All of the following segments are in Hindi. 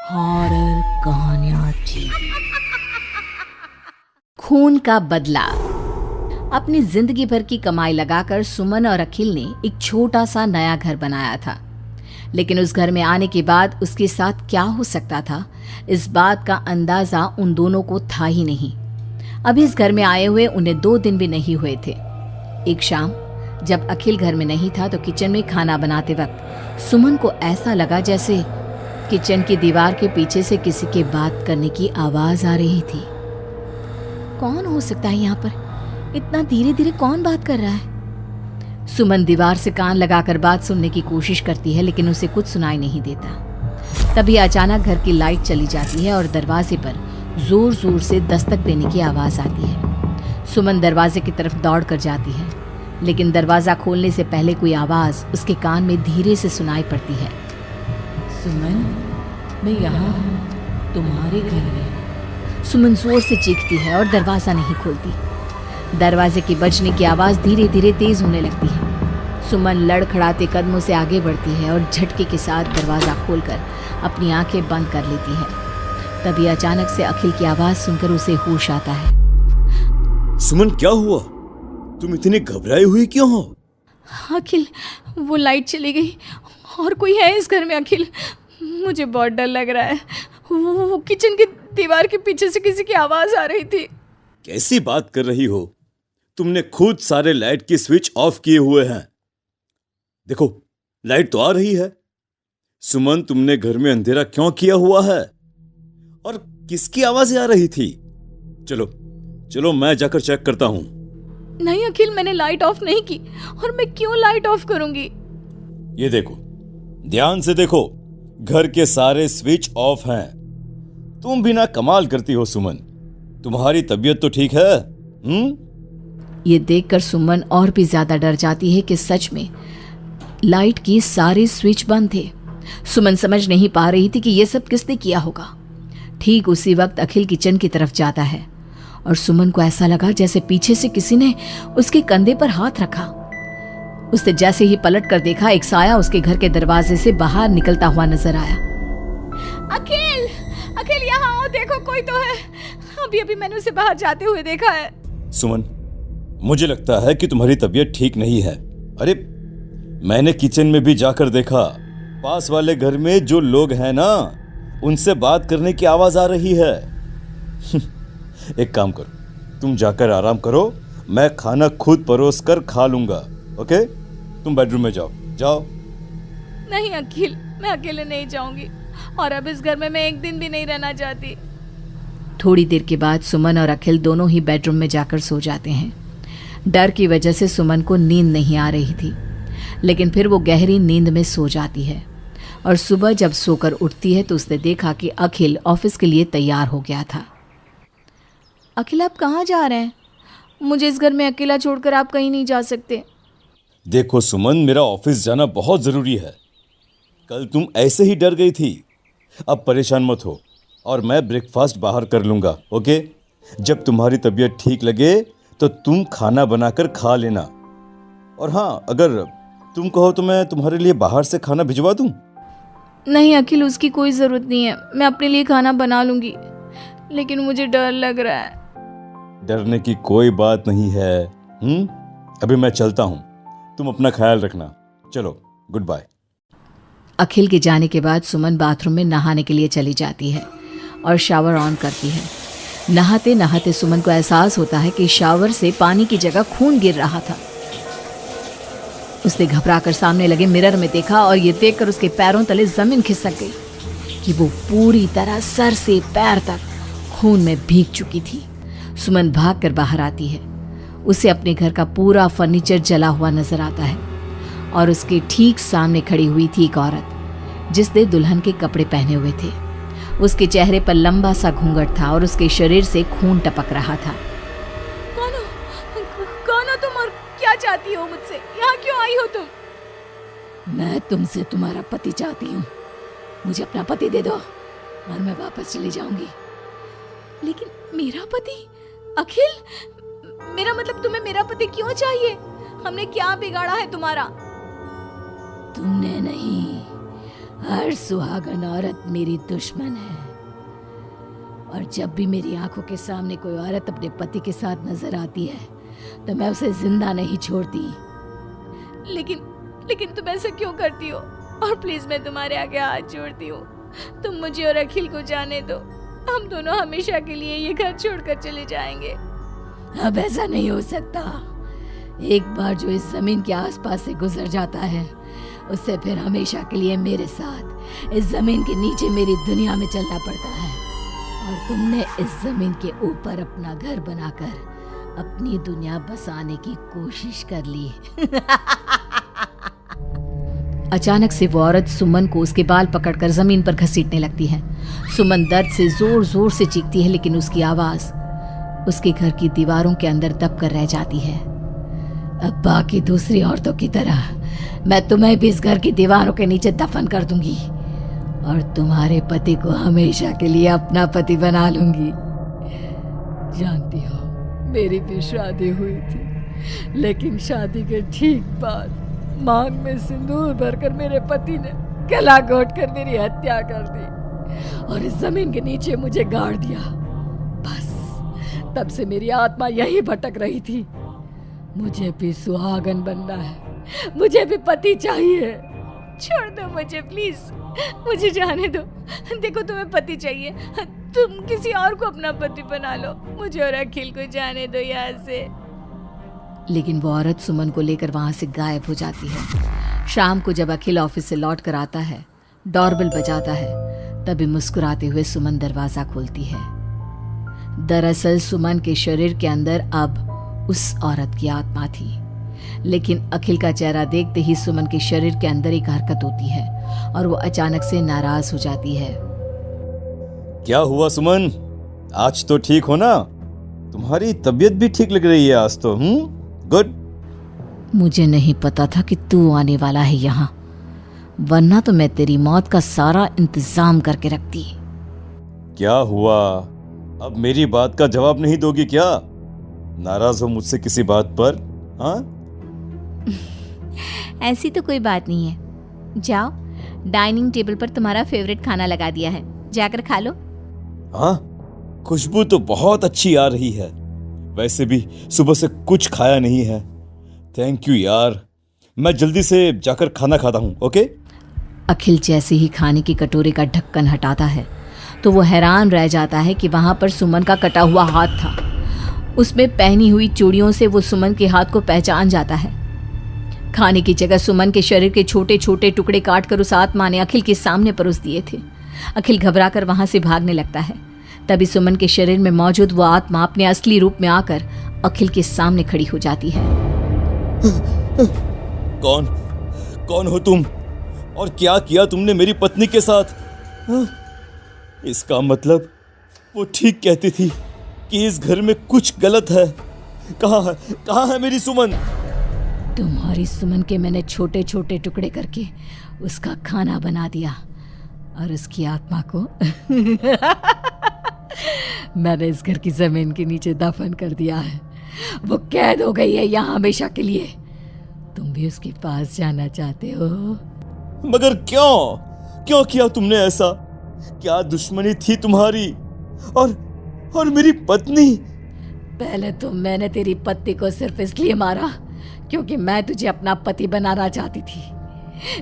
हॉरर कहानियां थी। खून का बदला। अपनी जिंदगी भर की कमाई लगाकर सुमन और अखिल ने एक छोटा सा नया घर बनाया था, लेकिन उस घर में आने के बाद उसके साथ क्या हो सकता था, इस बात का अंदाजा उन दोनों को था ही नहीं। अभी इस घर में आए हुए उन्हें 2 दिन भी नहीं हुए थे। एक शाम जब अखिल घर में नहीं था तो किचन में खाना बनाते वक्त सुमन को ऐसा लगा जैसे किचन की दीवार के पीछे से किसी के बात करने की आवाज आ रही थी। कौन हो सकता है यहाँ पर? इतना धीरे धीरे कौन बात कर रहा है? सुमन दीवार से कान लगाकर बात सुनने की कोशिश करती है, लेकिन उसे कुछ सुनाई नहीं देता। तभी अचानक घर की लाइट चली जाती है और दरवाजे पर जोर जोर से दस्तक देने की आवाज आती है। सुमन दरवाजे की तरफ दौड़ कर जाती है, लेकिन दरवाजा खोलने से पहले कोई आवाज उसके कान में धीरे से सुनाई पड़ती है। सुमन, मैं यहाँ हूँ, तुम्हारे घर में। सुमन जोर से चीखती है और दरवाजा नहीं खोलती। दरवाजे के बजने की आवाज धीरे धीरे तेज होने लगती है। सुमन लड़खड़ाते कदमों से आगे बढ़ती है और झटके के साथ दरवाजा खोलकर अपनी आंखें बंद कर लेती है। तभी अचानक से अखिल की आवाज सुनकर उसे होश आता है। सुमन, क्या हुआ? तुम इतनी घबराई हुई क्यों हो? अखिल, वो लाइट चली गई और कोई है इस घर में। अखिल, मुझे बहुत डर लग रहा है। वो किचन की दीवार के पीछे से किसी की आवाज आ रही थी। कैसी बात कर रही हो? तुमने खुद सारे लाइट की स्विच ऑफ किए हुए हैं। देखो, लाइट तो आ रही है। सुमन, तुमने घर में अंधेरा क्यों किया हुआ है? और किसकी आवाजें आ रही थी? चलो चलो, मैं जाकर चेक करता हूं। नहीं अखिल, मैंने लाइट ऑफ नहीं की। और मैं क्यों लाइट ऑफ करूंगी? ये देखो, ध्यान से देखो, घर के सारे स्विच ऑफ हैं। तुम भी ना कमाल करती हो सुमन। तुम्हारी तबीयत तो ठीक है? ये देखकर सुमन और भी ज्यादा डर जाती है कि सच में लाइट की सारे स्विच बंद थे। सुमन समझ नहीं पा रही थी कि ये सब किसने किया होगा। ठीक उसी वक्त अखिल किचन की तरफ जाता है और सुमन को ऐसा लगा जैसे पीछे से किसी ने उसके कंधे पर हाथ रखा। उसने जैसे ही पलट कर देखा, एक साया उसके घर के दरवाजे से बाहर निकलता हुआ नजर आया। अखिल, अखिल यहाँ आओ, देखो कोई तो है। अभी अभी मैंने उसे बाहर जाते हुए देखा है। सुमन, मुझे लगता है कि तुम्हारी तबीयत ठीक नहीं है। अरे, मैंने किचन में भी जाकर देखा। पास वाले घर में जो लोग हैं ना, उनसे बात करने की आवाज आ रही है। एक काम करो, तुम जाकर आराम करो, मैं खाना खुद परोस कर खा लूंगा। ओके? तुम बेडरूम में जाओ। जाओ। नहीं अखिल, मैं अकेले नहीं जाऊंगी और अब इस घर में मैं एक दिन भी नहीं रहना चाहती। थोड़ी देर के बाद सुमन और अखिल दोनों ही बेडरूम में जाकर सो जाते हैं। डर की वजह से सुमन को नींद नहीं आ रही थी, लेकिन फिर वो गहरी नींद में सो जाती है और सुबह जब सोकर उठती है तो उसने देखा कि अखिल ऑफिस के लिए तैयार हो गया था। अखिल, आप कहाँ जा रहे हैं? मुझे इस घर में अकेला छोड़कर आप कहीं नहीं जा सकते। देखो सुमन, मेरा ऑफिस जाना बहुत जरूरी है। कल तुम ऐसे ही डर गई थी। अब परेशान मत हो और मैं ब्रेकफास्ट बाहर कर लूंगा। ओके? जब तुम्हारी तबीयत ठीक लगे तो तुम खाना बनाकर खा लेना। और हाँ, अगर तुम कहो तो मैं तुम्हारे लिए बाहर से खाना भिजवा दूं। नहीं अखिल, उसकी कोई ज़रूरत नहीं है। मैं अपने लिए खाना बना लूंगी, लेकिन मुझे डर लग रहा है। डरने की कोई बात नहीं है। अभी मैं चलता हूँ, तुम अपना ख्याल रखना। चलो, गुड बाय। अखिल के जाने के बाद सुमन बाथरूम में नहाने के लिए चली जाती है और शावर ऑन करती है। नहाते नहाते सुमन को एहसास होता है कि शावर से पानी की जगह खून गिर रहा था। उसने घबराकर सामने लगे मिरर में देखा और ये देखकर उसके पैरों तले जमीन खिसक गई कि वो पूरी तरह सर से पैर तक खून में भीग चुकी थी। सुमन भागकर बाहर आती है। उसे अपने घर का पूरा फर्नीचर जला हुआ नजर आता है और उसके ठीक सामने खड़ी हुई थी एक औरत जिसने दुल्हन के कपड़े पहने हुए थे। उसके चेहरे पर लंबा सा घूंघट था और उसके शरीर से खून टपक रहा था। कौन हो तुम और क्या चाहती हो मुझसे? यहाँ क्यों आई हो तुम? मैं तुमसे तुम्हारा पति चाहती हूँ। मुझे अपना पति दे दो और मैं वापस चली जाऊंगी। लेकिन मेरा पति? अखिल, मेरा मतलब तुम्हें मेरा पति क्यों चाहिए? हमने क्या बिगाड़ा है तुम्हारा? तुमने नहीं, हर सुहागन औरत मेरी दुश्मन है, और जब भी मेरी आंखों के सामने कोई औरत अपने पति के साथ नजर आती है तो मैं उसे जिंदा नहीं छोड़ती। लेकिन तुम ऐसा क्यों करती हो? और प्लीज मैं तुम्हारे आगे हाथ जोड़ती हूँ, तुम मुझे और अखिल को जाने दो। हम दोनों हमेशा के लिए ये घर छोड़कर चले जाएंगे। अब ऐसा नहीं हो सकता। एक बार जो इस जमीन के आसपास से गुजर जाता है उससे फिर हमेशा के लिए मेरे साथ इस जमीन के नीचे मेरी दुनिया में चलना पड़ता है। और तुमने इस जमीन के ऊपर अपना घर बनाकर अपनी दुनिया बसाने की कोशिश कर ली। अचानक से वो औरत सुमन को उसके बाल पकड़कर जमीन पर घसीटने लगती है। सुमन दर्द से जोर जोर से चीखती है, लेकिन उसकी आवाज उसके घर की दीवारों के अंदर दब कर रह जाती है। अब बाकी दूसरी औरतों की तरह मैं तुम्हें भी इस घर की दीवारों के नीचे दफन कर दूंगी और तुम्हारे पति को हमेशा के लिए अपना पति बना लूंगी। जानती हो, मेरी भी शादी हुई थी, लेकिन शादी के ठीक बाद मांग में सिंदूर भरकर मेरे पति ने गला घोट कर मेरी हत्या कर दी और इस जमीन के नीचे मुझे गाड़ दिया। बस तब से मेरी आत्मा यही भटक रही थी। मुझे भी सुहागन बनना है, मुझे भी पति चाहिए। छोड़ दो मुझे प्लीज, मुझे जाने दो। देखो तुम्हें पति चाहिए, तुम किसी और को अपना पति बना लो। मुझे और अखिल को जाने दो यहाँ से। लेकिन वो औरत सुमन को लेकर वहां से गायब हो जाती है। शाम को जब अखिल ऑफिस से लौट कर आता है, डोरबेल बजाता है, तभी मुस्कुराते हुए सुमन दरवाजा खोलती है। दरअसल सुमन के शरीर के अंदर अब उस औरत की आत्मा थी, लेकिन अखिल का चेहरा देखते ही सुमन के शरीर के अंदर एक हरकत होती है और वो अचानक से नाराज हो जाती है। क्या हुआ सुमन? आज तो ठीक हो ना? तुम्हारी तबीयत भी ठीक लग रही है आज तो। गुड। मुझे नहीं पता था कि तू आने वाला है यहाँ, वरना तो मैं तेरी मौत का सारा इंतजाम करके रखती। क्या हुआ? अब मेरी बात का जवाब नहीं दोगी क्या? नाराज हो मुझसे किसी बात पर? हाँ? ऐसी तो कोई बात नहीं है। जाओ, डाइनिंग टेबल पर तुम्हारा फेवरेट खाना लगा दिया है, जाकर खा लो। हाँ, खुशबू तो बहुत अच्छी आ रही है। वैसे भी सुबह से कुछ खाया नहीं है। थैंक यू यार, मैं जल्दी से जाकर खाना खाता हूँ। ओके? अखिल जैसे ही खाने की कटोरे का ढक्कन हटाता है तो वो हैरान रह जाता है कि वहां पर सुमन का कटा हुआ हाथ था। उसमें पहनी हुई चूड़ियों से वो सुमन के हाथ को पहचान जाता है। खाने की जगह सुमन के शरीर के छोटे छोटे टुकड़े काटकर उस आत्मा ने अखिल के सामने परोस दिए थे। अखिल घबराकर वहां से भागने लगता है। तभी सुमन के शरीर में मौजूद वो आत्मा अपने असली रूप में आकर अखिल के सामने खड़ी हो जाती है। कौन हो तुम? और क्या किया तुमने मेरी पत्नी के साथ? इसका मतलब वो ठीक कहती थी कि इस घर में कुछ गलत है। कहाँ है मेरी सुमन? तुम्हारी सुमन के मैंने छोटे छोटे टुकड़े करके उसका खाना बना दिया और उसकी आत्मा को मैंने इस घर की जमीन के नीचे दफन कर दिया है। वो कैद हो गई है यहाँ हमेशा के लिए। तुम भी उसके पास जाना चाहते हो? मगर क्यों किया तुमने ऐसा? क्या दुश्मनी थी तुम्हारी और मेरी पत्नी? पहले तो मैंने तेरी पत्नी को सिर्फ इसलिए मारा क्योंकि मैं तुझे अपना पति बनाना चाहती थी।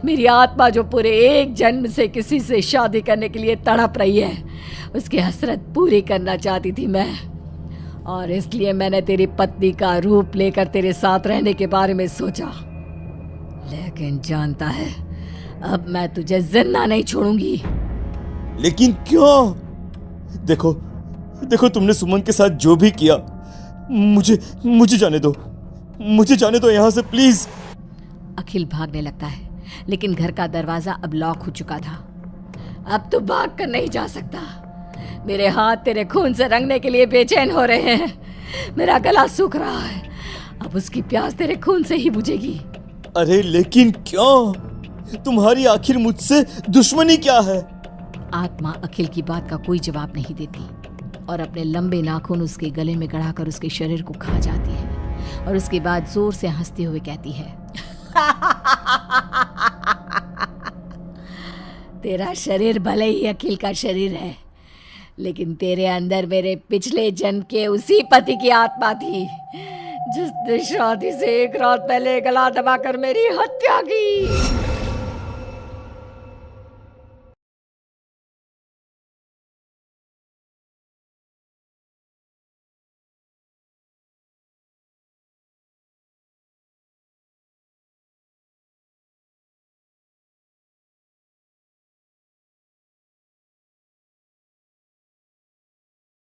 मेरी आत्मा जो पूरे एक जन्म से किसी से शादी करने के लिए तड़प रही है, उसकी हसरत पूरी करना चाहती थी मैं। और इसलिए मैंने तेरी पत्नी का रूप लेकर तेरे साथ रहने के बारे में सोचा। लेकिन जानता है, अब मैं तुझे जिंदा नहीं छोड़ूंगी। लेकिन क्यों? देखो तुमने सुमन के साथ जो भी किया, मुझे जाने दो यहाँ से प्लीज। अखिल भागने लगता है, लेकिन घर का दरवाजा अब लॉक हो चुका था। अब तो भाग कर नहीं जा सकता। मेरे हाथ तेरे खून से रंगने के लिए बेचैन हो रहे हैं। मेरा गला सूख रहा है, अब उसकी प्यास तेरे खून से ही बुझेगी। अरे लेकिन क्यों? तुम्हारी आखिर मुझसे दुश्मनी क्या है? आत्मा अखिल की बात का कोई जवाब नहीं देती और अपने लंबे नाखून उसके गले में गड़ाकर उसके शरीर को खा जाती है और उसके बाद जोर से हंसते हुए कहती है, तेरा शरीर भले ही अखिल का शरीर है, लेकिन तेरे अंदर मेरे पिछले जन्म के उसी पति की आत्मा थी जिसने शादी से एक रात पहले गला दबाकर मेरी हत्या की।